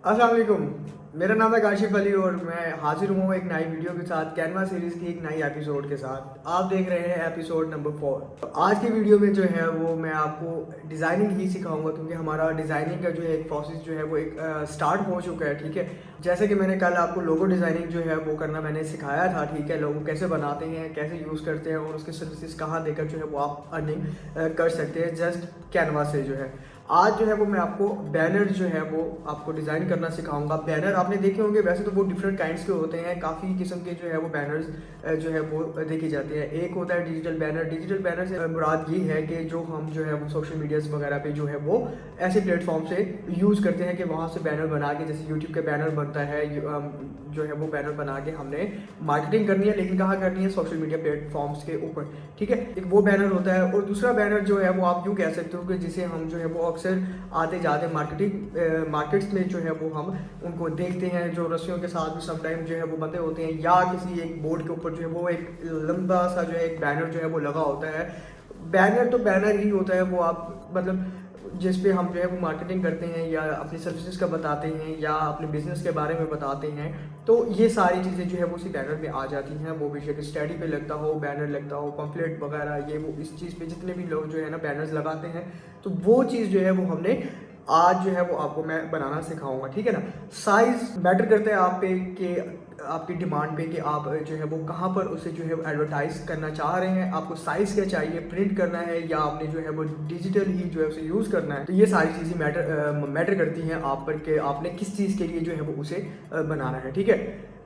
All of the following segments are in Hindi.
अस्सलाम वालेकुम। मेरा नाम है काशिफ अली और मैं हाजिर हूँ एक नई वीडियो के साथ, कैनवा सीरीज़ की एक नई एपिसोड के साथ। आप देख रहे हैं एपिसोड नंबर 4। तो आज की वीडियो में जो है वो मैं आपको डिज़ाइनिंग ही सिखाऊंगा, क्योंकि हमारा डिज़ाइनिंग का जो है एक प्रोसेस जो है वो एक स्टार्ट हो चुका है। ठीक है, जैसे कि मैंने कल आपको लोगो डिज़ाइनिंग जो है वो करना मैंने सिखाया था। ठीक है, लोगो कैसे बनाते हैं, कैसे यूज़ करते हैं और उसके सर्विसेज कहाँ देकर जो है वो आप अर्निंग कर सकते हैं जस्ट कैनवा से जो है। आज जो है वो मैं आपको बैनर जो है वो आपको डिज़ाइन करना सिखाऊंगा। बैनर आपने देखे होंगे, वैसे तो वो डिफरेंट काइंड्स के होते हैं, काफ़ी किस्म के जो है वो बैनर्स जो है वो देखे जाते हैं। एक होता है डिजिटल बैनर। डिजिटल बैनर से मुराद ये है कि जो हम जो है वो सोशल मीडियाज़ वगैरह पे जो है वो ऐसे प्लेटफॉर्म से यूज़ करते हैं कि वहाँ से बैनर बना के, जैसे यूट्यूब के बैनर बनता है जो है वो बैनर बना के हमने मार्केटिंग करनी है, लेकिन कहाँ करनी है? सोशल मीडिया प्लेटफॉर्म्स के ऊपर। ठीक है, एक वो बैनर होता है। और दूसरा बैनर जो है वो आप यूँ कह सकते हो कि जिसे हम जो है वो अक्सर आते जाते मार्केट्स में जो है वो हम उनको देखते हैं, जो रस्सियों के साथ भी समटाइम जो है वो बंधे होते हैं, या किसी एक बोर्ड के ऊपर जो है वो एक लंबा सा जो है एक बैनर जो है वो लगा होता है। बैनर तो बैनर ही होता है, वो आप मतलब जिस पे हम जो है वो मार्केटिंग करते हैं या अपनी सर्विसेज का बताते हैं या अपने बिजनेस के बारे में बताते हैं। तो ये सारी चीज़ें जो है वो उसी बैनर में आ जाती हैं। वो बेशक स्टडी पे लगता हो, बैनर लगता हो, पम्फलेट वगैरह, ये वो इस चीज़ पे जितने भी लोग जो है ना बैनर्स लगाते हैं, तो वो चीज़ जो है वो हमने आज जो है वो आपको मैं बनाना सिखाऊंगा। ठीक है ना, साइज मैटर करता है आप पे कि आपकी डिमांड पे कि आप जो है वो कहाँ पर उसे जो है एडवर्टाइज करना चाह रहे हैं। आपको साइज़ क्या चाहिए, प्रिंट करना है या आपने जो है वो डिजिटल ही जो है उसे यूज़ करना है। तो ये सारी चीज़ें मैटर करती हैं आप पर कि आपने किस चीज़ के लिए जो है वो उसे बनाना है। ठीक है,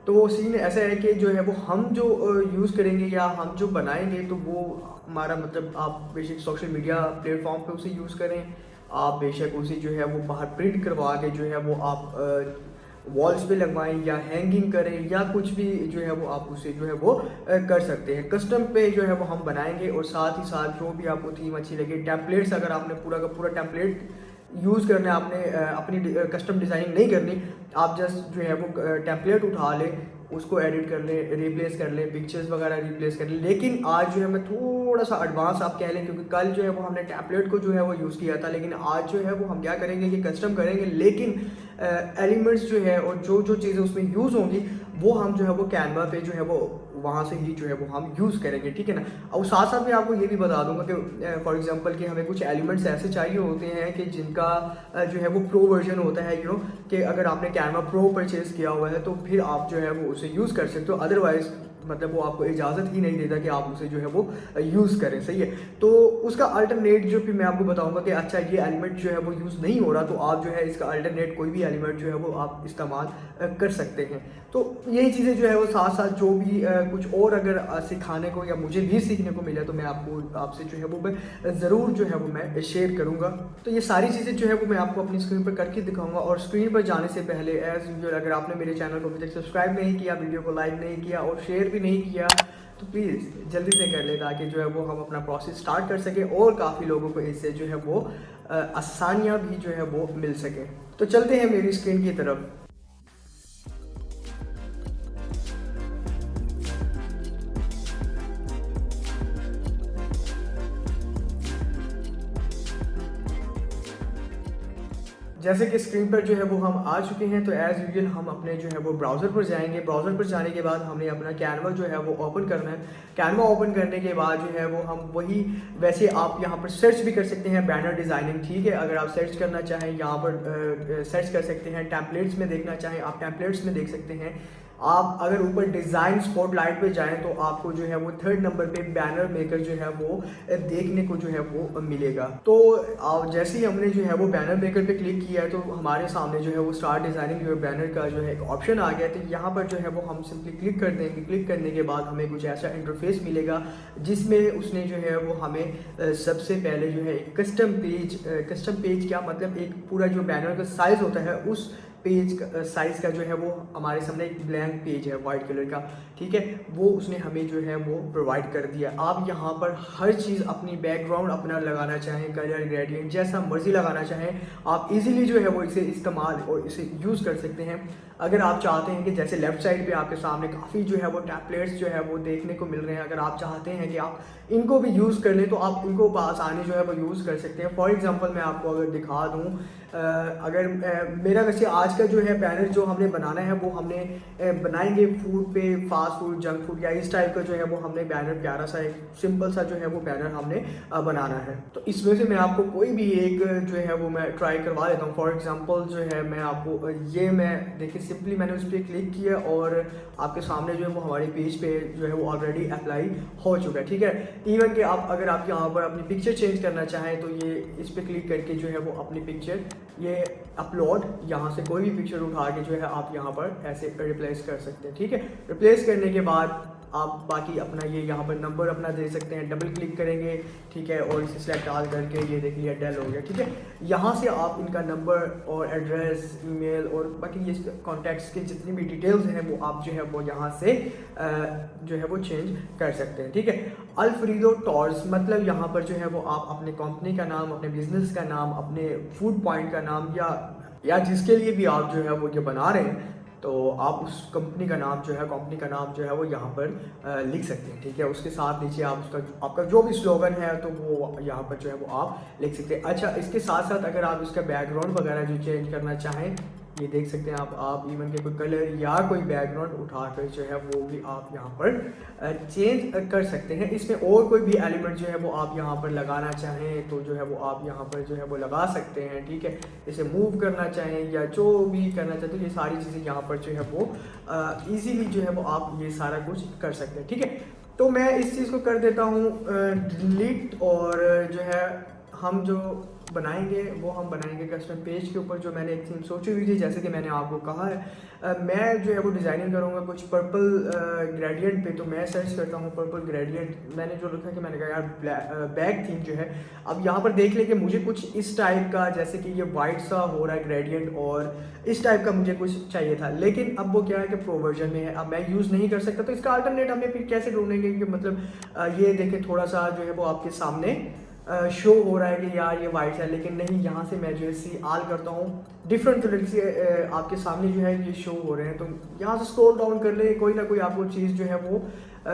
तो सीन ऐसा है कि जो है वो हम जो यूज़ करेंगे या हम जो बनाएंगे, तो वो हमारा मतलब आप बेशक सोशल मीडिया प्लेटफॉर्म पे उसे यूज़ करें, आप बेशक उसे जो है वो बाहर प्रिंट करवा के जो है वो आप वॉल्स पे लगवाएं या हैंगिंग करें या कुछ भी जो है वो आप उसे जो है वो कर सकते हैं। कस्टम पे जो है वो हम बनाएंगे और साथ ही साथ जो भी आपको थीम अच्छी लगे, टेम्पलेट्स अगर आपने पूरा का पूरा टेम्पलेट यूज़ करना है, आपने अपनी कस्टम डिज़ाइनिंग नहीं करनी, आप जस्ट जो है वो टेम्पलेट उठा लें, उसको एडिट कर लें, रिप्लेस कर लें, पिक्चर्स वगैरह रिप्लेस कर लें। लेकिन आज जो है मैं थोड़ा सा एडवांस आप कह लें, क्योंकि कल जो है वो हमने टेम्पलेट को जो है वो यूज़ किया था, लेकिन आज जो है वो हम क्या करेंगे कि कस्टम करेंगे, लेकिन एलिमेंट्स जो है और जो जो चीज़ें उसमें यूज़ होंगी वो हम जो है वो कैनवा पे जो है वो वहाँ से ही जो है वो हम यूज़ करेंगे। ठीक है ना, और साथ साथ मैं आपको ये भी बता दूंगा कि फॉर एग्जांपल कि हमें कुछ एलिमेंट्स ऐसे चाहिए होते हैं कि जिनका जो है वो प्रो वर्जन होता है, कि अगर आपने कैनवा प्रो परचेज़ किया हुआ है तो फिर आप जो है वो उसे यूज़ कर सकते हो। अदरवाइज़ मतलब वो आपको इजाज़त ही नहीं देता कि आप उसे जो है वो यूज़ करें। सही है, तो उसका अल्टरनेट जो फिर मैं आपको बताऊंगा कि अच्छा ये एलिमेंट जो है वो यूज़ नहीं हो रहा, तो आप जो है इसका अल्टरनेट कोई भी एलिमेंट जो है वो आप इस्तेमाल कर सकते हैं। तो यही चीज़ें जो है वो साथ साथ जो भी कुछ और अगर सिखाने को या मुझे भी सीखने को मिला, तो मैं आपसे जो है वो मैं ज़रूर जो है वो मैं शेयर करूँगा। तो ये सारी चीज़ें जो है वो मैं आपको अपनी स्क्रीन पर करके दिखाऊंगा। और स्क्रीन पर जाने से पहले एज यूजुअल, अगर आपने मेरे चैनल को अभी तक सब्सक्राइब नहीं किया, वीडियो को लाइक नहीं किया और शेयर भी नहीं किया, तो प्लीज़ जल्दी से कर ले, ताकि जो है वो हम अपना प्रोसेस स्टार्ट कर सकें और काफ़ी लोगों को इससे जो है वो आसानियाँ भी जो है वो मिल सके। तो चलते हैं मेरी स्क्रीन की तरफ। जैसे कि स्क्रीन पर जो है वो हम आ चुके हैं, तो एज़ यूजुअल हम अपने जो है वो ब्राउज़र पर जाएंगे। ब्राउज़र पर जाने के बाद हमने अपना कैनवा जो है वो ओपन करना है। कैनवा ओपन करने के बाद जो है वो हम वही, वैसे आप यहाँ पर सर्च भी कर सकते हैं बैनर डिज़ाइनिंग। ठीक है, अगर आप सर्च करना चाहें यहाँ पर सर्च कर सकते हैं। टेम्पलेट्स में देखना चाहें आप टेम्पलेट्स में देख सकते हैं। आप अगर ऊपर डिज़ाइन स्पॉटलाइट पे जाएं तो आपको जो है वो 3rd नंबर पे बैनर मेकर जो है वो देखने को जो है वो मिलेगा। तो जैसे ही हमने जो है वो बैनर मेकर पे क्लिक किया है, तो हमारे सामने जो है वो स्टार्ट डिज़ाइनिंग योर बैनर का जो है एक ऑप्शन आ गया। तो यहाँ पर जो है वो हम सिंपली क्लिक कर देंगे। क्लिक करने के बाद हमें कुछ ऐसा इंटरफेस मिलेगा, जिसमें उसने जो है वो हमें सबसे पहले जो है एक कस्टम पेज क्या मतलब, एक पूरा जो बैनर का साइज़ होता है उस पेज का साइज़ का जो है वो हमारे सामने एक ब्लैंक पेज है वाइट कलर का। ठीक है, वो उसने हमें जो है वो प्रोवाइड कर दिया। आप यहाँ पर हर चीज़ अपनी बैकग्राउंड अपना लगाना चाहें, कलर ग्रेडियंट जैसा मर्जी लगाना चाहें, आप इजीली जो है वो इसे इस्तेमाल और इसे यूज़ कर सकते हैं। अगर आप चाहते हैं कि जैसे लेफ़्ट साइड पे आपके सामने काफ़ी जो है वो टेम्पलेट्स जो है वो देखने को मिल रहे हैं, अगर आप चाहते हैं कि आप इनको भी यूज़ कर लें, तो आप इनको आसानी जो है वो यूज़ कर सकते हैं। फॉर एग्जांपल मैं आपको अगर दिखा दूँ अगर मेरा वैसे आज का जो है बैनर जो हमने बनाना है वो हमने बनाएंगे फूड पे, फास्ट फूड, जंक फूड या इस टाइप का जो है वो हमने बैनर प्यारा सा एक सिंपल सा जो है वो बैनर हमने बनाना है। तो इसमें से मैं आपको कोई भी एक जो है वो मैं ट्राई करवा देता हूँ। फॉर एग्जांपल जो है मैं आपको ये मैं देखिए सिंपली मैंने उस पर क्लिक किया और आपके सामने जो है वो हमारे पेज पे जो है वो ऑलरेडी अप्लाई हो चुका है, ठीक है। इवन कि आप अगर आप यहाँ पर अपनी पिक्चर चेंज करना चाहें तो ये इस पर क्लिक करके जो है वो अपनी पिक्चर ये अपलोड यहाँ से कोई भी पिक्चर उठा के जो है आप यहाँ पर ऐसे रिप्लेस कर सकते हैं, ठीक है। रिप्लेस करने के बाद आप बाकी अपना ये यहाँ पर नंबर अपना दे सकते हैं, डबल क्लिक करेंगे, ठीक है, और इसे सेलेक्ट ऑल करके ये देख लिया डेल हो गया, ठीक है। यहाँ से आप इनका नंबर और एड्रेस, ईमेल और बाकी ये कॉन्टैक्ट्स के जितनी भी डिटेल्स हैं वो आप जो है वो यहाँ से जो है वो चेंज कर सकते हैं, ठीक है। अल्फ्रेडो टॉर्स मतलब यहाँ पर जो है वो आप अपने कंपनी का नाम, अपने बिजनेस का नाम, अपने फूड पॉइंट का नाम या जिसके लिए भी आप जो है वो ये बना रहे हैं तो आप उस कंपनी का नाम जो है वो यहाँ पर लिख सकते हैं, ठीक है। उसके साथ नीचे आप उसका आपका जो भी स्लोगन है तो वो यहाँ पर जो है वो आप लिख सकते हैं। अच्छा, इसके साथ साथ अगर आप इसका बैकग्राउंड वगैरह जो चेंज करना चाहें, ये देख सकते हैं आप इवन के कोई कलर या कोई बैकग्राउंड उठाकर जो है वो भी आप यहाँ पर चेंज कर सकते हैं। इसमें और कोई भी एलिमेंट जो है वो आप यहाँ पर लगाना चाहें तो जो है वो आप यहाँ पर जो है वो लगा सकते हैं, ठीक है। इसे मूव करना चाहें या जो भी करना चाहते हैं, ये सारी चीज़ें यहाँ पर जो है वो ईजीली जो है वो आप ये सारा कुछ कर सकते हैं, ठीक है। तो मैं इस चीज़ को कर देता हूँ डिलीट, और जो है हम जो बनाएंगे वो हम बनाएंगे कस्टम पेज के ऊपर। जो मैंने एक थीम सोची हुई थी, जैसे कि मैंने आपको कहा है मैं जो है वो डिज़ाइनिंग करूँगा कुछ पर्पल ग्रेडियंट पे। तो मैं सर्च करता हूँ पर्पल ग्रेडियंट, मैंने जो लिखा कि मैंने कहा यार बैक थीम जो है, अब यहाँ पर देख ले कि मुझे कुछ इस टाइप का, जैसे कि ये वाइट सा हो रहा है ग्रेडियंट और इस टाइप का मुझे कुछ चाहिए था, लेकिन अब वो क्या है कि प्रो वर्जन में है, अब मैं यूज़ नहीं कर सकता। तो इसका अल्टरनेट हमें फिर कैसे ढूंढेंगे कि मतलब ये देखें थोड़ा सा जो है वो आपके सामने शो हो रहा है कि यार ये वाइट है, लेकिन नहीं, यहाँ से मैं जो है सी आल करता हूँ, डिफरेंट कलर से आपके सामने जो है ये शो हो रहे हैं। तो यहाँ से स्क्रॉल डाउन कर ले, कोई ना कोई आपको चीज़ जो है वो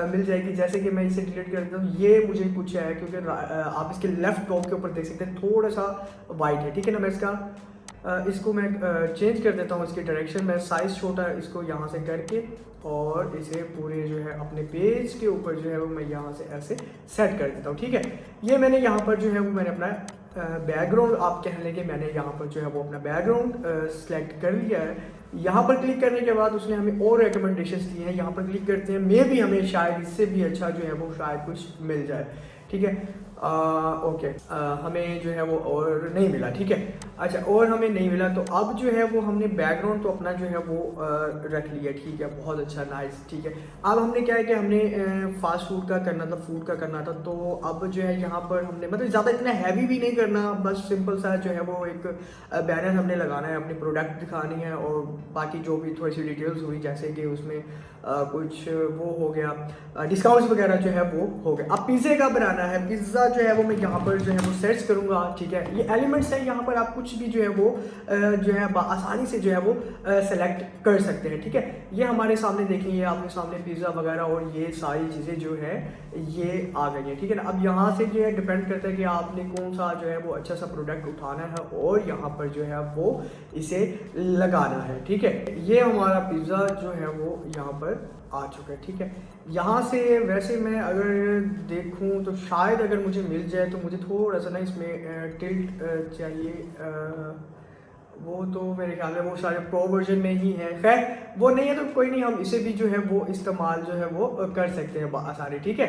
मिल जाएगी। जैसे कि मैं इसे डिलीट कर देता हूँ, ये मुझे कुछ है क्योंकि आप इसके लेफ्ट टॉप के ऊपर देख सकते हैं थोड़ा सा वाइट है, ठीक है ना। मैं इसको मैं चेंज कर देता हूँ, इसकी डायरेक्शन मैं साइज़ छोटा इसको यहाँ से करके और इसे पूरे जो है अपने पेज के ऊपर जो है वो मैं यहाँ से ऐसे सेट कर देता हूँ, ठीक है। ये मैंने यहाँ पर जो है वो मैंने अपना बैकग्राउंड, आप कह लेंगे मैंने यहाँ पर जो है वो अपना बैकग्राउंड सेलेक्ट कर लिया है। यहाँ पर क्लिक करने के बाद उसने हमें और रिकमेंडेशंस दी हैं, यहाँ पर क्लिक करते हैं, मे भी हमें शायद इससे भी अच्छा जो है वो शायद कुछ मिल जाए, ठीक है। ओके, हमें जो है वो और नहीं मिला, ठीक है। अच्छा, और हमें नहीं मिला तो अब जो है वो हमने बैकग्राउंड तो अपना जो है वो रख लिया, ठीक है, बहुत अच्छा, नाइस, ठीक है। अब हमने क्या है कि हमने फास्ट फूड का करना था, फूड का करना था, तो अब जो है यहाँ पर हमने मतलब ज़्यादा इतना हैवी भी नहीं करना, बस सिंपल सा जो है वो एक बैनर हमने लगाना है, अपनी प्रोडक्ट दिखानी है और बाकी जो भी थोड़ी सी डिटेल्स हुई, जैसे कि उसमें कुछ वो हो गया, डिस्काउंट्स वगैरह जो है वो हो गया। अब पिज़्ज़े का बनाना है, पिज़्ज़ा जो है वो मैं यहाँ पर जो है वो सर्च करूँगा, ठीक है। ये एलिमेंट्स हैं, यहाँ पर आप कुछ भी जो है वो जो है आसानी से जो है वो सेलेक्ट कर सकते हैं, ठीक है। ये हमारे सामने देखें, ये आपके सामने पिज़्ज़ा वगैरह और ये सारी चीज़ें जो है ये आ गई हैं, ठीक है ना। अब यहाँ से जो है डिपेंड करता है कि आपने कौन सा जो है वो अच्छा सा प्रोडक्ट उठाना है और यहाँ पर जो है वो इसे लगाना है, ठीक है। ये हमारा पिज़्ज़ा जो है वो यहाँ पर आ चुका है, ठीक है। यहाँ से वैसे मैं अगर देखूँ तो शायद अगर मुझे मिल जाए तो मुझे थोड़ा सा ना इसमें टिल्ट चाहिए, वो तो मेरे ख्याल में वो सारे प्रो वर्जन में ही है। खैर वो नहीं है तो कोई नहीं, हम इसे भी जो है वो इस्तेमाल जो है वो कर सकते हैं आसानी, ठीक है।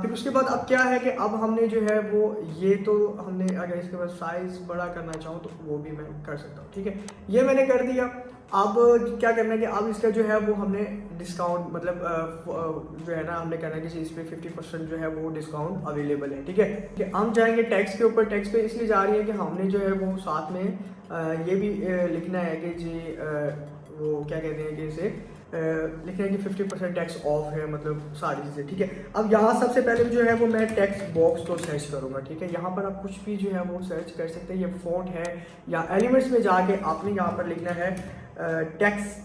फिर उसके बाद अब क्या है कि अब हमने जो है वो ये तो हमने अगर इसके बाद साइज़ बड़ा करना चाहूँ तो वो भी मैं कर सकता हूँ, ठीक है। ये मैंने कर दिया। अब क्या करना है कि अब इसका जो है वो हमने डिस्काउंट मतलब जो है ना हमने कहना है कि इस पर 50% जो है वो डिस्काउंट अवेलेबल है, ठीक है। कि हम जाएंगे टैक्स के ऊपर, टैक्स पे इसलिए जा रही है कि हमने जो है वो साथ में ये भी लिखना है कि जी वो क्या कहते हैं कि इसे लिखना है कि 50% टैक्स ऑफ है, मतलब सारी चीज़ें, ठीक है। अब यहाँ सबसे पहले जो है वो मैं टैक्स बॉक्स को सर्च करूँगा, ठीक है। यहाँ पर आप कुछ भी जो है वो सर्च कर सकते हैं, ये फ़ॉन्ट है या एलिमेंट्स में जाके आपने यहाँ पर लिखना है टैक्स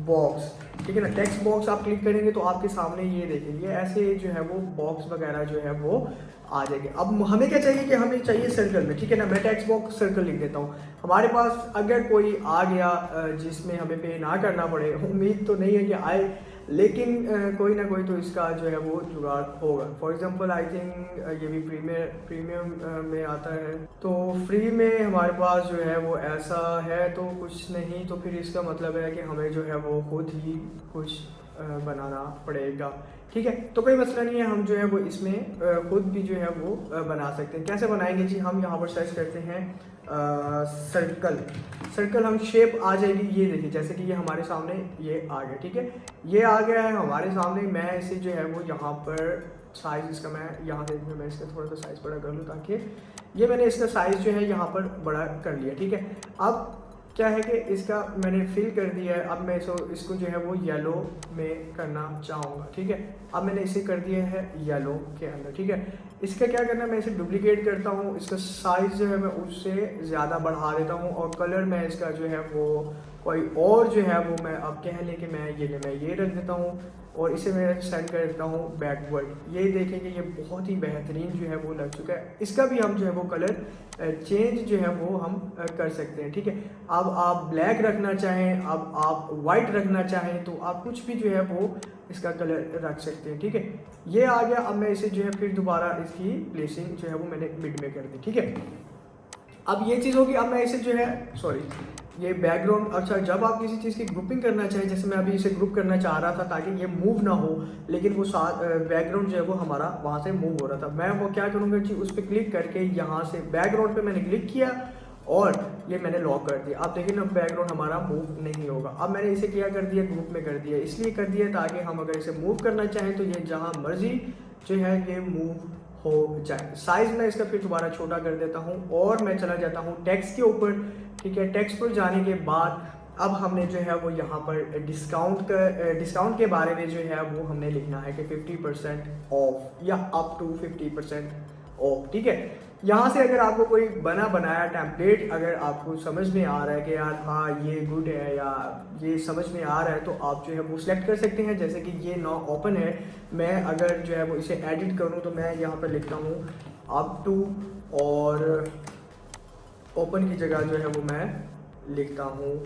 बॉक्स, ठीक है ना। टेक्स्ट बॉक्स आप क्लिक करेंगे तो आपके सामने ये देखें, ये ऐसे जो है वो बॉक्स वगैरह जो है वो आ जाएंगे। अब हमें क्या चाहिए कि हमें चाहिए सर्कल में, ठीक है ना। मैं टेक्स्ट बॉक्स सर्कल लिख देता हूँ। हमारे पास अगर कोई आ गया जिसमें हमें पे ना करना पड़े, उम्मीद तो नहीं है कि आए, लेकिन कोई ना कोई तो इसका जो है वो जुगाड़ होगा। फॉर एग्जांपल आई थिंक ये भी प्रीमियम में आता है, तो फ्री में हमारे पास जो है वो ऐसा है तो कुछ नहीं, तो फिर इसका मतलब है कि हमें जो है वो खुद ही कुछ बनाना पड़ेगा, ठीक है। तो कोई मसला नहीं है, हम जो है वो इसमें खुद भी जो है वो बना सकते हैं। कैसे बनाएंगे जी, हम यहाँ पर सर्च करते हैं सर्कल हम शेप आ जाएगी, ये देखिए जैसे कि ये हमारे सामने ये आ गया, ठीक है। ये आ गया है हमारे सामने। मैं इसे जो है वो यहाँ पर साइज़ इसका मैं यहाँ से मैं इसका थोड़ा सा साइज़ बड़ा कर लूँ, ताकि ये मैंने इसका साइज़ जो है यहाँ पर बड़ा कर लिया, ठीक है। अब क्या है कि इसका मैंने फिल कर दिया है। अब मैं इसको जो है वो येलो में करना चाहूँगा, ठीक है। अब मैंने इसे कर दिया है येलो के अंदर, ठीक है। इसका क्या करना है, मैं इसे डुप्लीकेट करता हूँ, इसका साइज़ जो है मैं उससे ज़्यादा बढ़ा देता हूँ, और कलर मैं इसका जो है वो कोई और जो है वो मैं अब कह लें कि मैं ये रख देता हूँ, और इसे मैं सेंड कर देता हूँ बैकवर्ड। ये देखेंगे ये बहुत ही बेहतरीन जो है वो लग चुका है। इसका भी हम जो है वो कलर चेंज जो है वो हम कर सकते हैं, ठीक है। अब आप ब्लैक रखना चाहें, अब आप वाइट रखना चाहें, तो आप कुछ भी जो है वो इसका कलर रख सकते हैं, ठीक है। ये आ गया। अब मैं इसे जो है फिर दोबारा इसकी प्लेसिंग जो है वो मैंने मिड में कर दी, ठीक है। अब ये चीज़ होगी। अब मैं इसे जो है ये बैकग्राउंड, अच्छा जब आप किसी चीज़ की ग्रुपिंग करना चाहें, जैसे मैं अभी इसे ग्रुप करना चाह रहा था ताकि ये मूव ना हो, लेकिन वो बैकग्राउंड जो है वो हमारा वहाँ से मूव हो रहा था, मैं वो क्या करूँगा जी, उस पर क्लिक करके यहाँ से बैकग्राउंड पे मैंने क्लिक किया और ये मैंने लॉक कर दिया। आप देखिए ना बैकग्राउंड हमारा मूव नहीं होगा। अब मैंने इसे क्या कर दिया, ग्रुप में कर दिया। इसलिए कर दिया ताकि हम अगर इसे मूव करना चाहें तो ये जहाँ मर्जी जो है ये मूव हो जाए। साइज मैं इसका फिर दोबारा छोटा कर देता हूँ और मैं चला जाता हूँ टेक्स्ट के ऊपर, ठीक है। टेक्स्ट पर जाने के बाद अब हमने जो है वो यहाँ पर डिस्काउंट के बारे में जो है वो हमने लिखना है कि 50% ऑफ या अप टू 50% ऑफ, ठीक है। यहाँ से अगर आपको कोई बनाया टेम्पलेट अगर आपको समझ में आ रहा है कि यार हाँ ये गुड है या ये समझ में आ रहा है, तो आप जो है वो सिलेक्ट कर सकते हैं। जैसे कि ये नाउ ओपन है, मैं अगर जो है वो इसे एडिट करूँ तो मैं यहाँ पर लिखता हूँ अप टू, और ओपन की जगह जो है वो मैं लिखता हूँ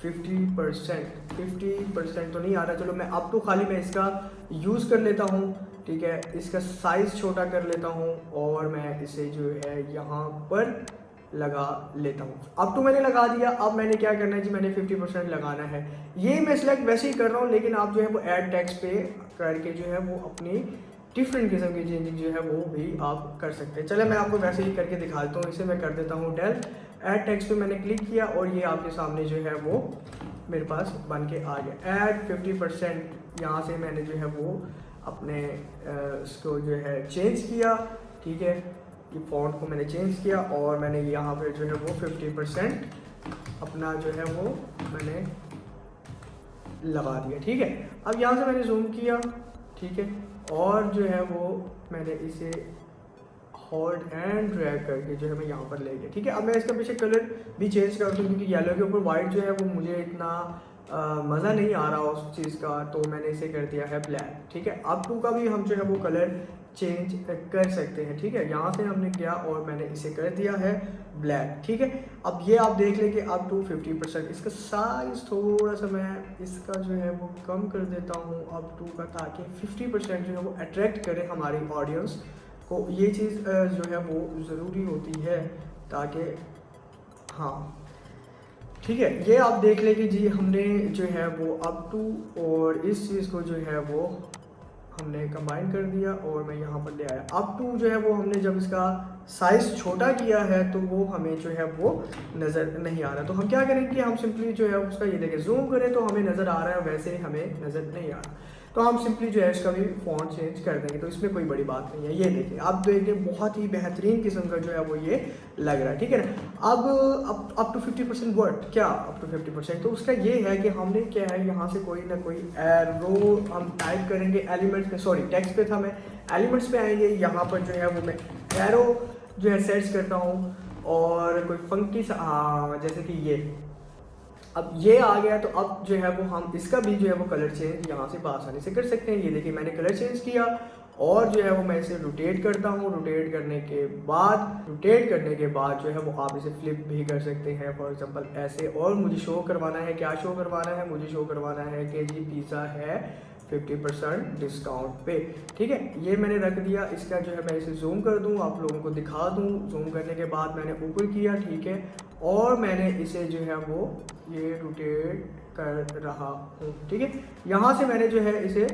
50% तो नहीं आ रहा, चलो मैं अप टू खाली मैं इसका यूज़ कर लेता हूँ, ठीक है। इसका साइज़ छोटा कर लेता हूँ और मैं इसे जो है यहाँ पर लगा लेता हूँ। अप टू मैंने लगा दिया। अब मैंने क्या करना है जी, मैंने 50% लगाना है। ये मैं सिलेक्ट वैसे ही कर रहा हूँ, लेकिन आप जो है वो ऐड टेक्स्ट पे करके जो है वो अपनी डिफरेंट किस्म की चेंजिंग जो है वो भी आप कर सकते हैं। चले मैं आपको वैसे ही करके दिखा देता हूँ। इसे मैं कर देता हूँ डेल, ऐड टेक्स्ट पे मैंने क्लिक किया और ये आपके सामने जो है वो मेरे पास बन के आ गया। ऐड 50%, यहाँ से मैंने जो है वो अपने इसको जो है चेंज किया, ठीक है। ये फॉन्ट को मैंने चेंज किया और मैंने यहाँ पे जो है वो 50% अपना जो है वो मैंने लगा दिया, ठीक है। अब यहाँ से मैंने जूम किया, ठीक है, और जो है वो मैंने इसे होल्ड एंड ड्रैग करके जो है मैं यहाँ पर ले गया, ठीक है। अब मैं इसका पीछे कलर भी चेंज कर दूँ क्योंकि येलो के ऊपर वाइट जो है वो मुझे इतना मज़ा नहीं आ रहा उस चीज़ का, तो मैंने इसे कर दिया है ब्लैक, ठीक है। अप टू का भी हम जो है वो कलर चेंज कर सकते हैं, ठीक है। यहाँ से हमने किया और मैंने इसे कर दिया है ब्लैक, ठीक है। अब ये आप देख लें कि अप टू 50%, इसका साइज़ थोड़ा सा मैं इसका जो है वो कम कर देता हूँ अप टू का, ताकि 50% जो है वो अट्रैक्ट करे हमारी ऑडियंस को। ये चीज़ जो है वो ज़रूरी होती है ताकि हाँ, ठीक है। ये आप देख लें कि जी हमने जो है वो अप टू और इस चीज़ को जो है वो हमने कंबाइन कर दिया और मैं यहाँ पर ले आया। अप टू जो है वो हमने जब इसका साइज़ छोटा किया है तो वो हमें जो है वो नज़र नहीं आ रहा, तो हम क्या करेंगे, हम सिंपली जो है उसका ये देखें जूम करें तो हमें नज़र आ रहा है, वैसे हमें नज़र नहीं आ रहा, तो हम सिंपली जो है इसका भी फॉन्ट चेंज कर देंगे, तो इसमें कोई बड़ी बात नहीं है। ये देखिए आप देखें बहुत ही बेहतरीन किस्म का जो है वो ये लग रहा है, ठीक है ना। अब अप टू 50% वर्ड, क्या अप टू 50%, तो उसका ये है कि हमने क्या है यहाँ से कोई ना कोई एरो हम टाइप करेंगे एलिमेंट्स में, सॉरी टेक्स्ट पे था, मैं एलिमेंट्स पे आएंगे, यहाँ पर जो है वो मैं एरो जो है सर्च करता हूँ और कोई फंकी सा जैसे कि ये, अब ये आ गया, तो अब जो है वो हम इसका भी जो है वो कलर चेंज यहाँ से आसानी से कर सकते हैं। ये देखिए मैंने कलर चेंज किया और जो है वो मैं इसे रोटेट करता हूँ। रोटेट करने के बाद जो है वो आप इसे फ्लिप भी कर सकते हैं, फॉर एग्जांपल ऐसे। और मुझे शो करवाना है, क्या शो करवाना है, मुझे शो करवाना है कि जी पिज़्ज़ा है 50% डिस्काउंट पे, ठीक है। ये मैंने रख दिया। इसका जो है मैं इसे जूम कर दूँ, आप लोगों को दिखा दूँ। जूम करने के बाद मैंने ऊपर किया, ठीक है, और मैंने इसे जो है वो ये रोटेट कर रहा हूँ, ठीक है। यहाँ से मैंने जो है इसे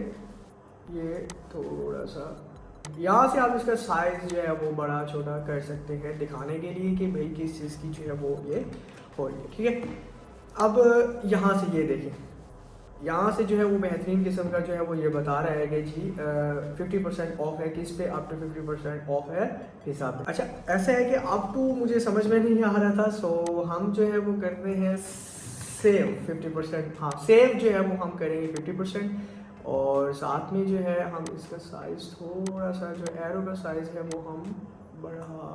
ये थोड़ा सा, यहाँ से आप इसका साइज़ जो है वो बड़ा छोटा कर सकते हैं दिखाने के लिए कि भाई किस चीज़ की जो है वो ये हो रही है, ठीक है। अब यहाँ से ये देखें, यहाँ से जो है वो बेहतरीन किस्म का जो है वो ये बता रहा है कि जी 50% ऑफ है, किस पे, अप टू 50% ऑफ है हिसाब पे। अच्छा, ऐसा है कि अप टू मुझे समझ में नहीं आ रहा था, सो हम जो है वो करते हैं सेव 50%, हाँ सेव जो है वो हम करेंगे 50%। और साथ में जो है हम इसका साइज़ थोड़ा सा, जो एरो का साइज़ है वो हम बढ़ा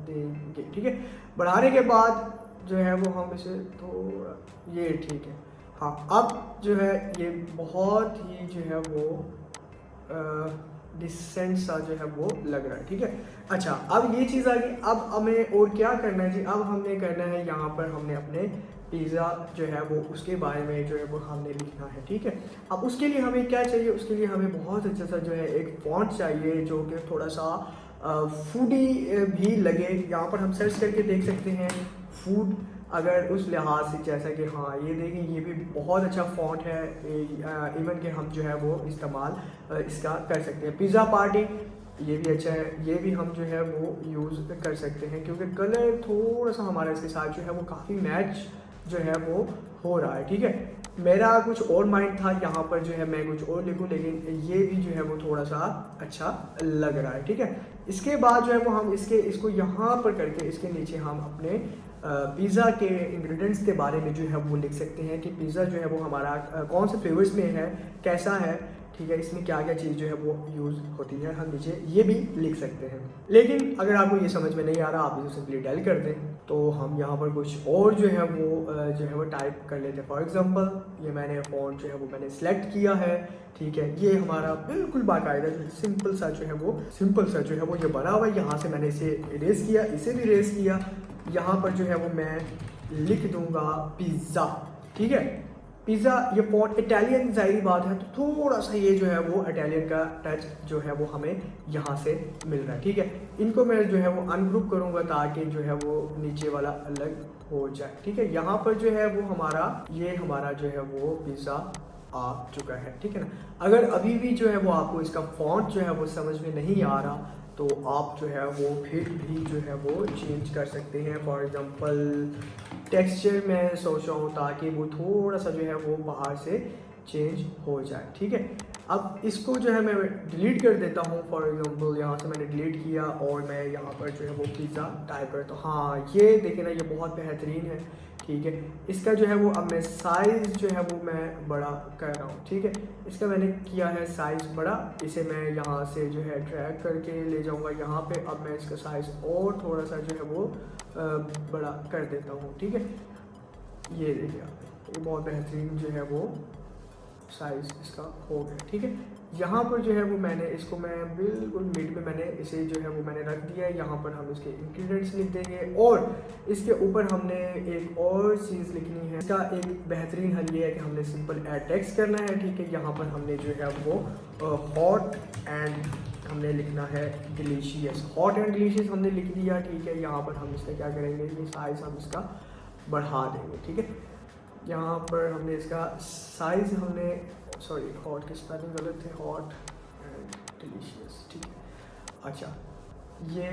देंगे, ठीक है। बढ़ाने के बाद जो है वो हम इसे थोड़ा, ये ठीक है, हाँ। अब जो है ये बहुत ही जो है वो डिसेंट सा जो है वो लग रहा है, ठीक है। अच्छा, अब ये चीज़ आ गई। अब हमें और क्या करना है जी, अब हमने करना है यहाँ पर हमने अपने पिज़्ज़ा जो है वो उसके बारे में जो है वो हमने लिखना है, ठीक है। अब उसके लिए हमें क्या चाहिए, उसके लिए हमें बहुत अच्छा सा जो है एक फॉन्ट चाहिए जो कि थोड़ा सा फूडी भी लगे। यहाँ पर हम सर्च करके देख सकते हैं फूड, अगर उस लिहाज से, जैसा कि हाँ ये देखें ये भी बहुत अच्छा फॉन्ट है। इवन कि हम जो है वो इस्तेमाल इसका कर सकते हैं। पिज़्ज़ा पार्टी ये भी अच्छा है, ये भी हम जो है वो यूज़ कर सकते हैं क्योंकि कलर थोड़ा सा हमारा इसके साथ जो है वो काफ़ी मैच जो है वो हो रहा है, ठीक है। मेरा कुछ और माइंड था यहाँ पर जो है मैं कुछ और लिखूँ, लेकिन ये भी जो है वो थोड़ा सा अच्छा लग रहा है, ठीक है। इसके बाद जो है वो हम इसको यहाँ पर करके इसके नीचे हम अपने पिज़्ज़ा के इंग्रेडिएंट्स के बारे में जो है वो लिख सकते हैं कि पिज़्ज़ा जो है वो हमारा कौन से फ्लेवर्स में है, कैसा है, ठीक है, इसमें क्या क्या चीज़ जो है वो यूज़ होती है, हम नीचे ये भी लिख सकते हैं। लेकिन अगर आपको ये समझ में नहीं आ रहा, आप इसे सिंपली डेल कर दें, तो हम यहाँ पर कुछ और जो है वो टाइप कर लेते हैं। फॉर एग्जांपल ये मैंने फ़ॉन्ट जो है वो मैंने सेलेक्ट किया है, ठीक है। ये हमारा बिल्कुल बाकायदा जो सिंपल सा जो है वो ये बना हुआ है। यहाँ से मैंने इसे इरेज किया, इसे भी इरेज किया। यहाँ पर जो है वो मैं लिख दूँगा पिज़्ज़ा, ठीक है। पिज़्ज़ा, ये फॉन्ट इटालियन ज़ाहिर बात है, तो थोड़ा सा ये जो है वो इटालियन का टच जो है वो हमें यहाँ से मिल रहा है, ठीक है। इनको मैं जो है वो अनग्रुप करूँगा ताकि जो है वो नीचे वाला अलग हो जाए, ठीक है। यहाँ पर जो है वो हमारा जो है वो पिज़्ज़ा आ चुका है, ठीक है ना। अगर अभी भी जो है वो आपको इसका फॉन्ट जो है वो समझ में नहीं आ रहा, तो आप जो है वो फिर भी जो है वो चेंज कर सकते हैं। फॉर एग्जांपल टेक्सचर में सोच रहा हूँ ताकि वो थोड़ा सा जो है वो बाहर से चेंज हो जाए, ठीक है। अब इसको जो है मैं डिलीट कर देता हूँ। फॉर एग्जांपल यहाँ से मैंने डिलीट किया और मैं यहाँ पर जो है वो पिज़्ज़ा टाइप करता हूँ। हाँ ये देखें ना, ये बहुत बेहतरीन है, ठीक है। इसका जो है वो अब मैं साइज़ जो है वो मैं बड़ा कर रहा हूँ, ठीक है। इसका मैंने किया है साइज़ बड़ा, इसे मैं यहाँ से जो है ड्रैग करके ले जाऊँगा यहाँ पे। अब मैं इसका साइज़ और थोड़ा सा जो है वो बड़ा कर देता हूँ, ठीक है। ये देखिए आप, ये बहुत बेहतरीन जो है वो साइज़ इसका हो गया, ठीक है। यहाँ पर जो है वो मैंने इसको मैं बिल्कुल मिड में मैंने इसे जो है वो मैंने रख दिया है। यहाँ पर हम इसके इंग्रेडिएंट्स लिख देंगे और इसके ऊपर हमने एक और चीज़ लिखनी है। इसका एक बेहतरीन हल ये है कि हमने सिंपल ऐड टेक्स्ट करना है, ठीक है। यहाँ पर हमने जो है वो हॉट एंड हमने लिखना है डिलीशियस, हॉट एंड डिलीशियस हमने लिख दिया, ठीक है। यहाँ पर हम इसका क्या करेंगे, ये साइज़ हम इसका बढ़ा देंगे, ठीक है। यहाँ पर हमने इसका साइज़ हॉट की स्पेलिंग गलत है, हॉट एंड डिलीशियस, ठीक है। अच्छा, ये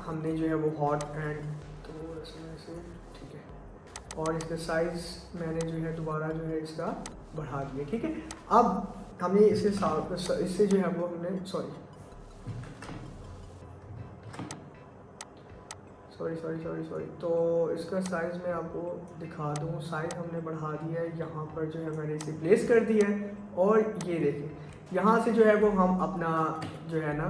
हमने जो है वो हॉट एंड थोड़ा सा ऐसे, ठीक है। और इसका साइज़ मैंने जो है दोबारा जो है इसका बढ़ा दिया, ठीक है। अब हमने इससे जो है वो हमने सॉरी तो इसका साइज़ मैं आपको दिखा दूँ। साइज़ हमने बढ़ा दिया है, यहाँ पर जो है मैंने इसे प्लेस कर दिया है। और ये देखिए यहाँ से जो है वो हम अपना जो है ना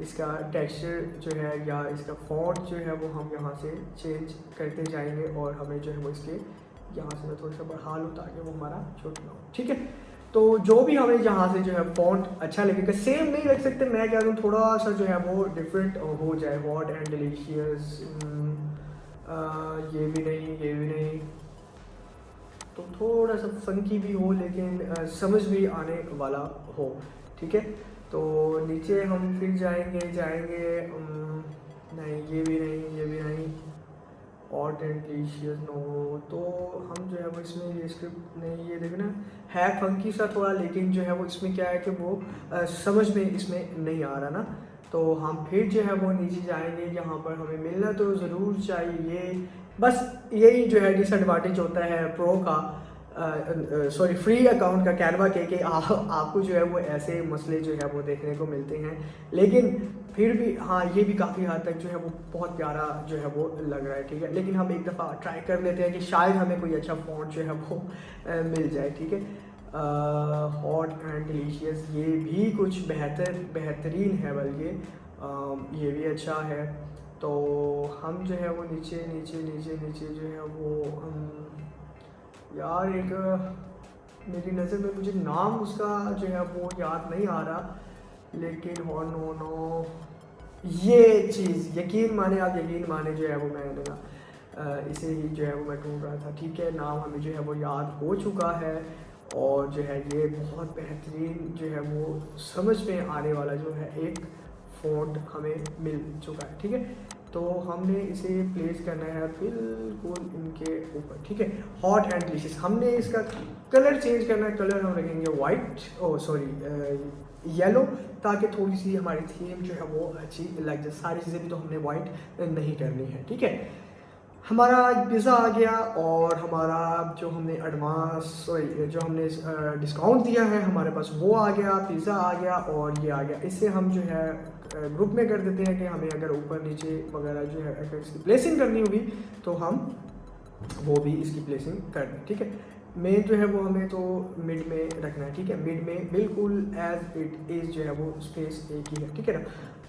इसका टेक्सचर जो है या इसका फॉन्ट जो है वो हम यहाँ से चेंज करते जाएंगे और हमें जो है वो इसके यहाँ से मैं थोड़ा सा बढ़ा लूँ ताकि वो हमारा छोटा ना हो, ठीक है। तो जो भी हमें जहाँ से जो है फॉन्ट अच्छा लगेगा, सेम नहीं रख सकते, मैं क्या करूँ थोड़ा सा जो है वो डिफरेंट हो जाए, हॉट एंड डिलीशियस, ये भी नहीं, ये भी नहीं, तो थोड़ा सा फंकी भी हो लेकिन समझ भी आने वाला हो, ठीक है। तो नीचे हम फिर जाएंगे नहीं, ये भी नहीं, ये भी नहीं, हॉट एंड डिलीशियस नो। तो हम जो है वो इसमें ये स्क्रिप्ट नहीं, ये देखो ना है फंकी सा थोड़ा, लेकिन जो है वो इसमें क्या है कि वो समझ में इसमें नहीं आ रहा ना। तो हम फिर जो है वो नीचे जाएंगे, यहाँ पर हमें मिलना तो ज़रूर चाहिए, बस यही जो है डिसएडवांटेज होता है प्रो का, सॉरी फ्री अकाउंट का कैनवा के, कि आपको जो है वो ऐसे मसले जो है वो देखने को मिलते हैं। लेकिन फिर भी हाँ, ये भी काफ़ी हद तक जो है वो बहुत प्यारा जो है वो लग रहा है, ठीक है। लेकिन हम एक दफ़ा ट्राई कर लेते हैं कि शायद हमें कोई अच्छा फ़ॉन्ट जो है वो मिल जाए, ठीक है। हॉट एंड डिलीशियस ये भी कुछ बेहतरीन है, बल्कि ये भी अच्छा है। तो हम जो है वो नीचे नीचे नीचे नीचे जो है वो यार एक मेरी नज़र में मुझे नाम उसका जो है वो याद नहीं आ रहा, लेकिन हो नो नो, ये चीज़ यकीन माने, आप यकीन माने जो है वो मैंने इसे ही जो है वो मैं ढूंढ रहा था, ठीक है। नाम हमें जो है वो याद हो चुका है, और जो है ये बहुत बेहतरीन जो है वो समझ में आने वाला जो है एक फ़ॉन्ट हमें मिल चुका है, ठीक है। तो हमने इसे प्लेस करना है बिल्कुल इनके ऊपर, ठीक है। हॉट एंड डिलीशियस, हमने इसका कलर चेंज करना है, कलर हम रखेंगे वाइट, ओ सॉरी येलो, ताकि थोड़ी सी हमारी थीम जो है वो अच्छी लग जाए। सारी चीज़ें भी तो हमने वाइट नहीं करनी है, ठीक है। हमारा पिज़्ज़ा आ गया, और हमारा जो हमने एडवांस सॉरी जो हमने डिस्काउंट दिया है हमारे पास वो आ गया, पिज़्ज़ा आ गया, और ये आ गया। इससे हम जो है ग्रुप में कर देते हैं कि हमें अगर ऊपर नीचे वगैरह जो है अगर इसकी प्लेसिंग करनी होगी तो हम वो भी इसकी प्लेसिंग कर दें, ठीक है। मेन जो है वो हमें तो मिड में रखना है, ठीक है। मिड में बिल्कुल एज इट इज़ जो है वो स्पेस एक ही है, ठीक है ना।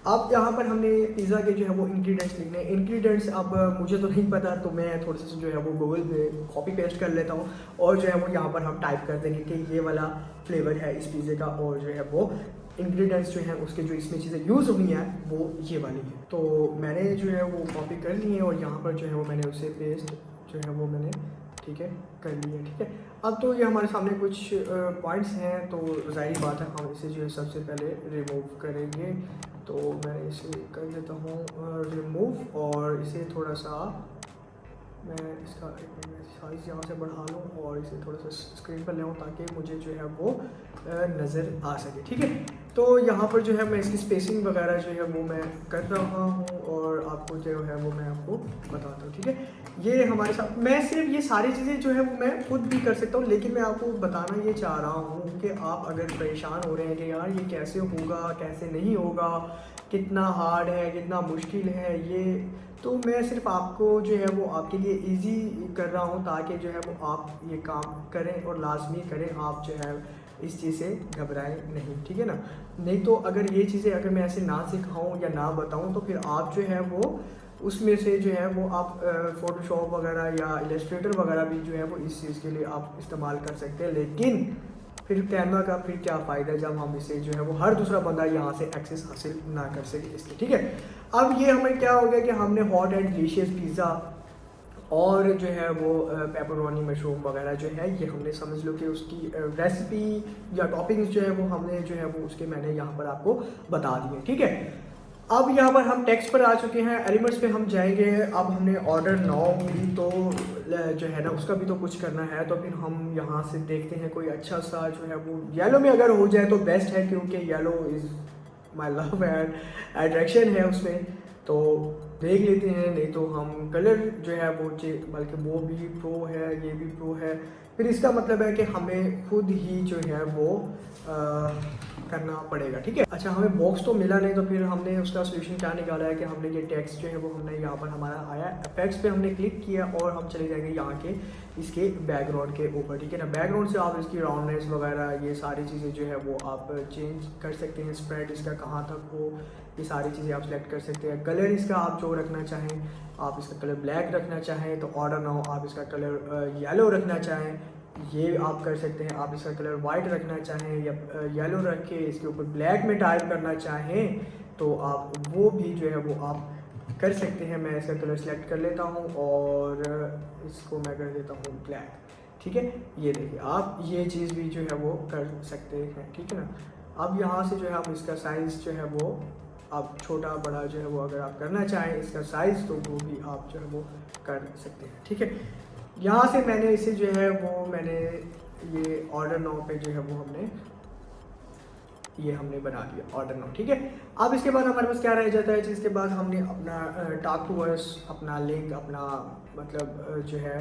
अब यहाँ पर हमने पिज़्ज़ा के जो है वो इंग्रेडिएंट्स लिखने हैं। इंग्रेडिएंट्स अब मुझे तो नहीं पता, तो मैं थोड़े से जो है वो गूगल पे कॉपी पेस्ट कर लेता हूँ, और जो है वो यहाँ पर हम टाइप कर देंगे कि ये वाला फ्लेवर है इस पिज़्ज़े का, और जो है वो इंग्रेडिएंट्स जो हैं उसके जो इसमें चीज़ें यूज़ हुई हैं वो ये वाली है। तो मैंने जो है वो कॉपी कर ली है, और यहाँ पर जो है वो मैंने उसे पेस्ट जो है वो मैंने ठीक है कर लिया, ठीक है। अब तो ये हमारे सामने कुछ पॉइंट्स हैं, तो ज़ाहिर बात है हम इसे जो है सबसे पहले रिमूव करेंगे। तो मैं इसे कर देता हूँ रिमूव, और इसे थोड़ा सा मैं इसका साइज़ यहाँ से बढ़ा लूँ, और इसे थोड़ा सा स्क्रीन पर ले आऊँ ताकि मुझे जो है वो नज़र आ सके, ठीक है। तो यहाँ पर जो है मैं इसकी स्पेसिंग वगैरह जो है वो मैं कर रहा हूँ, और आपको जो है वो मैं आपको बताता हूँ, ठीक है। ये हमारे साथ, मैं सिर्फ ये सारी चीज़ें जो है वो मैं खुद भी कर सकता हूँ, लेकिन मैं आपको बताना ये चाह रहा हूँ कि आप अगर परेशान हो रहे हैं कि यार ये कैसे होगा कैसे नहीं होगा, कितना हार्ड है कितना मुश्किल है ये, तो मैं सिर्फ आपको जो है वो आपके लिए इजी कर रहा हूँ, ताकि जो है वो आप ये काम करें और लाजमी करें, आप जो है इस चीज़ से घबराएं नहीं, ठीक है ना। नहीं तो अगर ये चीज़ें अगर मैं ऐसे ना सिखाऊं या ना बताऊं, तो फिर आप जो है वो उसमें से जो है वो आप फ़ोटोशॉप वगैरह या इलस्ट्रेटर वगैरह भी जो है वो इस चीज़ के लिए आप इस्तेमाल कर सकते हैं, लेकिन फिर कैनवा का फिर क्या फ़ायदा जब हम इसे जो है वो हर दूसरा बंदा यहाँ से एक्सेस हासिल ना कर सके इसलिए, ठीक है। अब ये हमें क्या हो गया कि हमने हॉट एंड डिलीशियस पिज़्ज़ा और जो है वो पेपरोनी मशरूम वगैरह जो है ये हमने समझ लो कि उसकी रेसिपी या टॉपिंग्स जो है वो हमने जो है वो उसके मैंने यहाँ पर आपको बता दिए, ठीक है। अब यहाँ पर हम टेक्स्ट पर आ चुके हैं, एलिमेंट्स पे हम जाएंगे। अब हमने ऑर्डर नाउ भी तो जो है ना उसका भी तो कुछ करना है, तो फिर हम यहाँ से देखते हैं कोई अच्छा सा जो है वो येलो में अगर हो जाए तो बेस्ट है, क्योंकि yellow is my love and attraction है उसमें, तो देख लेते हैं। नहीं तो हम कलर जो है वो बल्कि वो भी प्रो है ये भी प्रो है, फिर इसका मतलब है कि हमें खुद ही जो है वो करना पड़ेगा, ठीक है। अच्छा हमें बॉक्स तो मिला नहीं, तो फिर हमने उसका सोल्यूशन क्या निकाला है कि हमने ये टेक्स्ट जो है वो हमने यहाँ पर हमारा आया इफेक्ट्स पे हमने क्लिक किया, और हम चले जाएंगे यहाँ के इसके बैकग्राउंड के ऊपर, ठीक है ना। बैकग्राउंड से आप इसकी राउंडनेस वगैरह ये सारी चीज़ें जो है वो आप चेंज कर सकते हैं, स्प्रेड इसका कहाँ तक हो ये सारी चीज़ें आप सेलेक्ट कर सकते हैं। कलर इसका आप जो रखना चाहें, आप इसका कलर ब्लैक रखना चाहें तो ऑर्डर नाउ, आप इसका कलर येलो रखना चाहें ये आप कर सकते हैं। आप इसका कलर वाइट रखना चाहें या येलो रख के इसके ऊपर ब्लैक में टाइप करना चाहें तो आप वो भी जो है वो आप कर सकते हैं। मैं इसका कलर सेलेक्ट कर लेता हूँ और इसको मैं कर देता हूँ ब्लैक। ठीक है, ये देखिए आप ये चीज़ भी जो है वो कर सकते हैं। ठीक है ना। अब यहाँ से जो है हम इसका साइज़ जो है वो आप छोटा बड़ा जो है वो अगर आप करना चाहें इसका साइज़ तो वो भी आप जो है वो कर सकते हैं। ठीक है, यहाँ से मैंने इसे जो है वो मैंने ये ऑर्डर नाउ पे जो है वो हमने बना दिया ऑर्डर नाउ। ठीक है, अब इसके बाद हमारे पास क्या रह जाता है, जिसके बाद हमने अपना टॉक टू अस अपना लिंक अपना मतलब जो है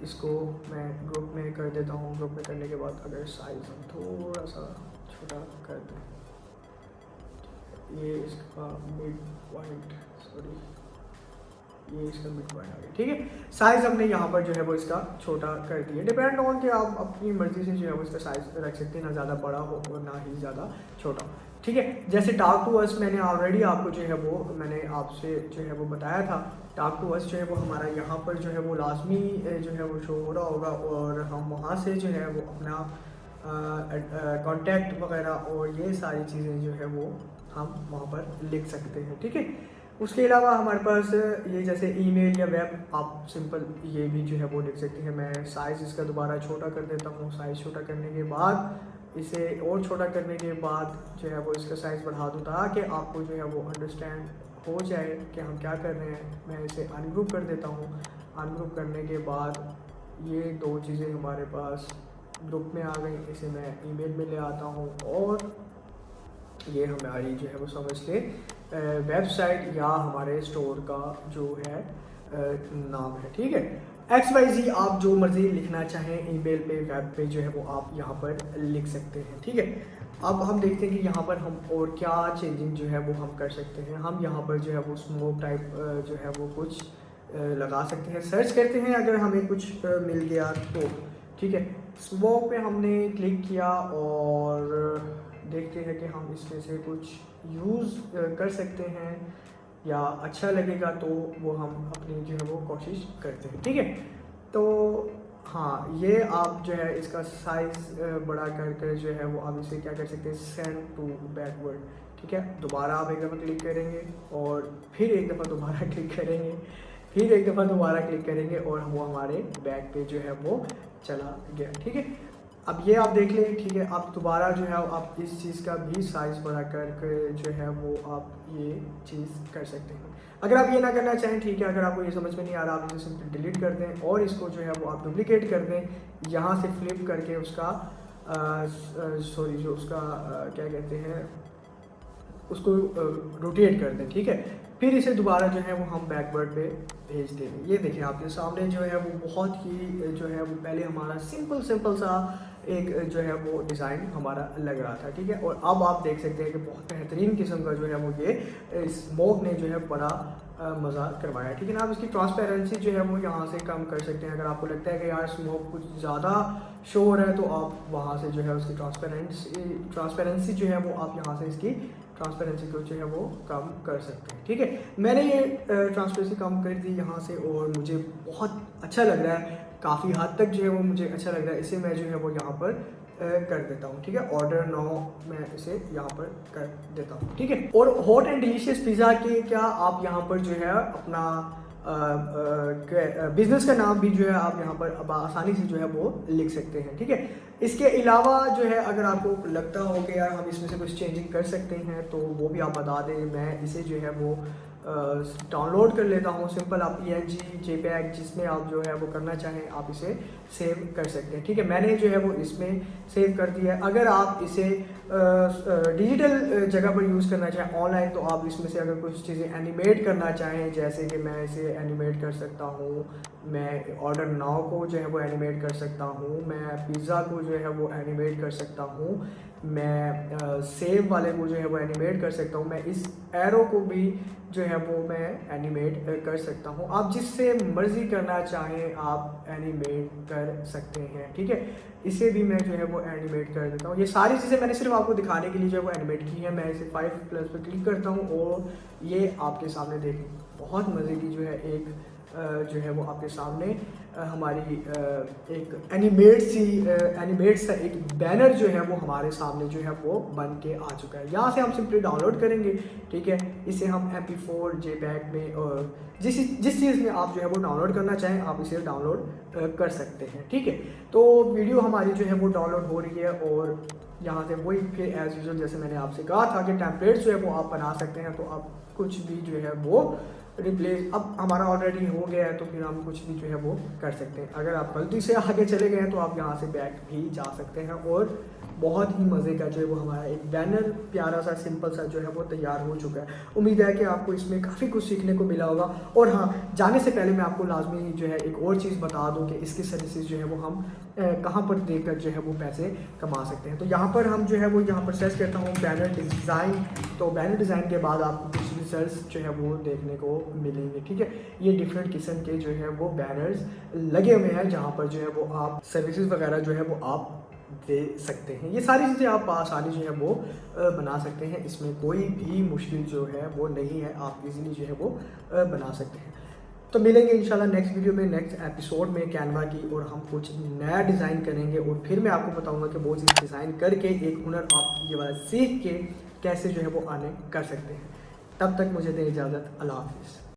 इसको मैं ग्रुप में कर देता हूँ। ग्रुप में करने के बाद अगर साइज हम थोड़ा सा छोटा कर दें, ये इसका मिड पॉइंट सॉरी ये इसका मिड पॉइंट आ गया। ठीक है, साइज़ हमने यहाँ पर जो है वो इसका छोटा कर दिया। डिपेंड ऑन कि आप अपनी मर्ज़ी से जो है वो इसका साइज़ रख सकते हैं, ना ज़्यादा बड़ा हो और ना ही ज़्यादा छोटा हो। ठीक है, जैसे टॉक टू अस मैंने ऑलरेडी आपको जो है वो मैंने आपसे जो है वो बताया था। टॉक टू अस जो है वो हमारा यहाँ पर जो है वो लाजमी जो है वो शो हो रहा होगा और हम वहाँ से जो है वो अपना कॉन्टैक्ट वगैरह और ये सारी चीज़ें जो है वो हम वहाँ पर लिख सकते हैं। ठीक है, उसके अलावा हमारे पास ये जैसे ईमेल या वेब आप सिंपल ये भी जो है वो लिख सकते हैं। मैं साइज़ इसका दोबारा छोटा कर देता हूँ। साइज़ छोटा करने के बाद इसे और छोटा करने के बाद जो है वो इसका साइज़ बढ़ा दूँ ताकि आपको जो है वो अंडरस्टैंड हो जाए कि हम क्या कर रहे हैं। मैं इसे अनग्रुप कर देता हूँ। अनग्रुप करने के बाद ये दो चीज़ें हमारे पास ग्रुप में आ गई। इसे मैं ईमेल में ले आता हूँ और ये हमारी जो है वो समझ ले वेबसाइट या हमारे स्टोर का जो है नाम है। ठीक है, XYZ आप जो मर्ज़ी लिखना चाहें ईमेल पे वेब पे जो है वो आप यहाँ पर लिख सकते हैं। ठीक है, अब हम देखते हैं कि यहाँ पर हम और क्या चेंजिंग जो है वो हम कर सकते हैं। हम यहाँ पर जो है वो स्मोक टाइप जो है वो कुछ लगा सकते हैं। सर्च करते हैं अगर हमें कुछ मिल गया तो। ठीक है, स्मोक पे हमने क्लिक किया और देखते हैं कि हम इसमें से कुछ यूज़ कर सकते हैं या अच्छा लगेगा तो वो हम अपनी जो है वो कोशिश करते हैं। ठीक है, तो हाँ ये आप जो है इसका साइज़ बड़ा कर जो है वो आप इसे क्या कर सकते हैं सेंड टू बैकवर्ड। ठीक है, दोबारा आप एक दफ़ा क्लिक करेंगे और फिर एक दफ़ा दोबारा क्लिक करेंगे, फिर एक दफ़ा दोबारा क्लिक करेंगे और वो हमारे बैक पे जो है वो चला गया। ठीक है, अब ये आप देख लें। ठीक है, आप दोबारा जो है आप इस चीज़ का भी साइज़ बड़ा करके जो है वो आप ये चीज़ कर सकते हैं। अगर आप ये ना करना चाहें, ठीक है, अगर आपको ये समझ में नहीं आ रहा आप इसे सिंपली डिलीट कर दें और इसको जो है वो आप डुप्लिकेट कर दें। यहाँ से फ्लिप करके उसका जो उसका क्या कहते हैं उसको रोटेट कर दें। ठीक है, फिर इसे दोबारा जो है वो हम बैकवर्ड पे भेज देंगे। ये देखिए आपके सामने जो है वो बहुत ही जो है वो पहले हमारा सिंपल सा एक जो है वो डिज़ाइन हमारा लग रहा था। ठीक है, और अब आप देख सकते हैं कि बहुत बेहतरीन किस्म का जो है वो ये स्मोक ने जो है बड़ा मज़ा करवाया। ठीक है ना, आप इसकी ट्रांसपेरेंसी जो है वो यहाँ से कम कर सकते हैं। अगर आपको लगता है कि यार स्मोक कुछ ज़्यादा शो हो रहा है तो आप वहाँ से जो है उसकी ट्रांसपेरेंसी जो है वो आप यहाँ से इसकी ट्रांसपेरेंसी को जो है वो कम कर सकते हैं। ठीक है, मैंने ये ट्रांसपेरेंसी कम कर दी यहाँ से और मुझे बहुत अच्छा लग रहा है, काफ़ी हद तक जो है वो मुझे अच्छा लग रहा है। इसे मैं जो है वो यहाँ पर कर देता हूँ। ठीक है, ऑर्डर नाउ मैं इसे यहाँ पर कर देता हूँ। ठीक है, और हॉट एंड डिलीशियस पिज़्ज़ा के क्या आप यहाँ पर जो है अपना बिजनेस का नाम भी जो है आप यहाँ पर आसानी से जो है वो लिख सकते हैं। ठीक है, इसके अलावा जो है अगर आपको लगता हो कि यार हम इसमें से कुछ चेंजिंग कर सकते हैं तो वो भी आप बता दें। मैं इसे जो है वो डाउनलोड कर लेता हूँ। सिंपल आप PNG JPEG जिसमें आप जो है वो करना चाहें आप इसे सेव कर सकते हैं। ठीक है, मैंने जो है वो इसमें सेव कर दिया है। अगर आप इसे डिजिटल जगह पर यूज़ करना चाहें ऑनलाइन तो आप इसमें से अगर कुछ चीज़ें एनिमेट करना चाहें, जैसे कि मैं इसे एनिमेट कर सकता हूँ, मैं ऑर्डर नाउ को जो है वो एनिमेट कर सकता हूँ, मैं पिज़्ज़ा को जो है वो एनिमेट कर सकता हूँ, मैं सेव वाले को जो है वो एनिमेट कर सकता हूँ, मैं इस एरो को भी जो है वो मैं एनिमेट कर सकता हूँ। आप जिससे मर्ज़ी करना चाहें आप एनिमेट कर सकते हैं। ठीक है, इसे भी मैं जो है वो एनिमेट कर देता हूँ। ये सारी चीज़ें मैंने सिर्फ आपको दिखाने के लिए जो है वो एनिमेट की है। मैं इसे 5+ पर क्लिक करता हूँ और ये आपके सामने देखें बहुत मज़े की जो है एक जो है वो आपके सामने हमारी एक एनिमेट सा एक बैनर जो है वो हमारे सामने जो है वो बन के आ चुका है। यहाँ से हम सिंपली डाउनलोड करेंगे, ठीक है। इसे हम MP4 JPEG में और जिस चीज़ में आप जो है वो डाउनलोड करना चाहें आप इसे डाउनलोड कर सकते हैं, ठीक है। तो वीडियो हमारी जो है वो डाउनलोड हो रही है और यहाँ से वही फिर एज़ यूजुअल जैसे मैंने आपसे कहा था कि टेम्पलेट्स जो है वो आप बना सकते हैं। तो आप कुछ भी जो है वो रिप्लेस, अब हमारा ऑलरेडी हो गया है तो फिर हम कुछ भी जो है वो कर सकते हैं। अगर आप गलती से आगे चले गए हैं तो आप यहाँ से बैक भी जा सकते हैं और बहुत ही मज़े का जो है वो हमारा एक बैनर प्यारा सा सिंपल सा जो है वो तैयार हो चुका है। उम्मीद है कि आपको इसमें काफ़ी कुछ सीखने को मिला होगा। और हाँ, जाने से पहले मैं आपको लाजमी जो है एक और चीज़ बता दूं कि इसकी सर्विसेज जो है वो हम कहाँ पर देकर जो है वो पैसे कमा सकते हैं। तो यहाँ पर हम जो है वो यहाँ पर सर्च करता हूँ बैनर डिज़ाइन। तो बैनर डिज़ाइन के बाद आपको कुछ रिजल्ट्स जो है वो देखने को मिलेंगे, ठीक है। ये डिफरेंट किस्म के जो है वो बैनर्स लगे हुए हैं जहाँ पर जो है वो आप सर्विसेज वगैरह जो है वो आप दे सकते हैं। ये सारी चीज़ें आप आसानी जो है वो बना सकते हैं। इसमें कोई भी मुश्किल जो है वो नहीं है, आप इजीली जो है वो बना सकते हैं। तो मिलेंगे इंशाल्लाह नेक्स्ट वीडियो में, नेक्स्ट एपिसोड में कैनवा की, और हम कुछ नया डिज़ाइन करेंगे और फिर मैं आपको बताऊंगा कि वो चीज़ डिज़ाइन करके एक हुनर आप ये वाला सीख के कैसे जो है वो आने कर सकते हैं। तब तक मुझे दें इजाज़त। अल्लाह हाफिज़।